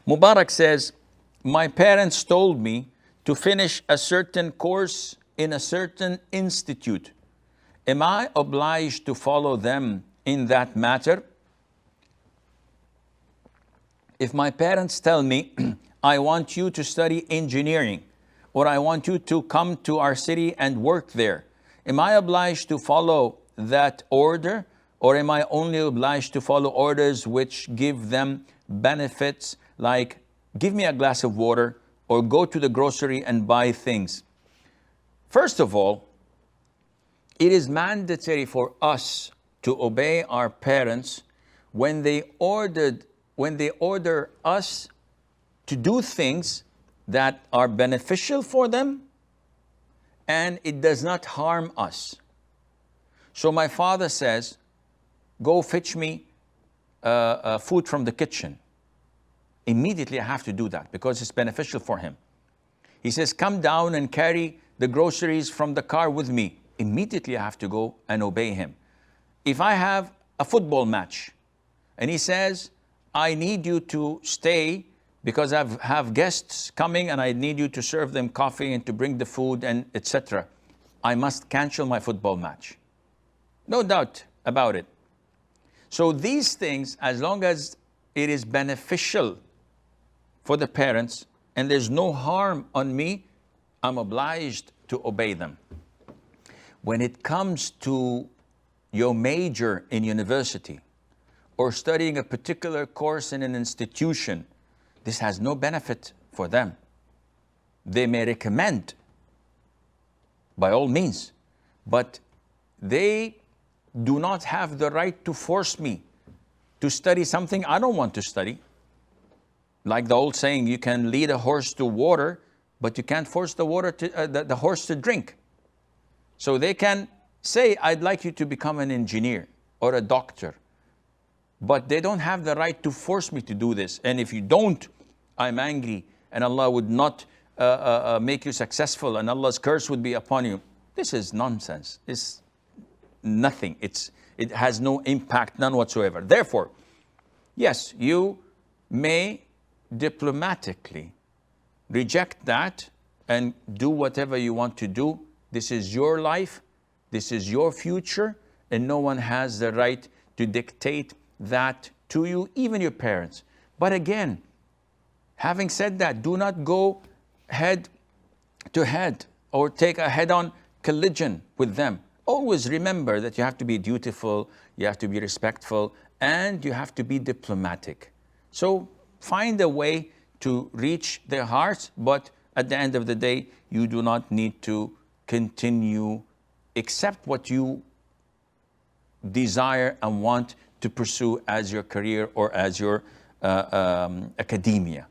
Mubarak says, my parents told me to finish a certain course in a certain institute. Am I obliged to follow them in that matter? If my parents tell me, I want you to study engineering, or I want you to come to our city and work there, am I obliged to follow that order, or am I only obliged to follow orders which give them benefits like give me a glass of water or go to the grocery and buy things? First of all, it is mandatory for us to obey our parents when they order us to do things that are beneficial for them and it does not harm us. So my father says, go fetch me food from the kitchen. Immediately I have to do that because it's beneficial for him. He says, come down and carry the groceries from the car with me. Immediately I have to go and obey him. If I have a football match and he says, I need you to stay because I have guests coming and I need you to serve them coffee and to bring the food and etc., I must cancel my football match. No doubt about it. So these things, as long as it is beneficial for the parents and there's no harm on me, I'm obliged to obey them. When it comes to your major in university or studying a particular course in an institution, this has no benefit for them. They may recommend, by all means, but they do not have the right to force me to study something I don't want to study. Like the old saying, you can lead a horse to water, but you can't force the horse to drink. So they can say, I'd like you to become an engineer or a doctor, but they don't have the right to force me to do this. And if you don't, I'm angry and Allah would not make you successful and Allah's curse would be upon you. This is nonsense. It's nothing. It has no impact, none whatsoever. Therefore, yes, you may diplomatically reject that and do whatever you want to do. This is your life, this is your future, and no one has the right to dictate that to you, even your parents. But again, having said that, do not go head to head or take a head-on collision with them. Always remember that you have to be dutiful, you have to be respectful, and you have to be diplomatic. So find a way to reach their hearts, but at the end of the day, you do not need to continue accept what you desire and want to pursue as your career or as your academia.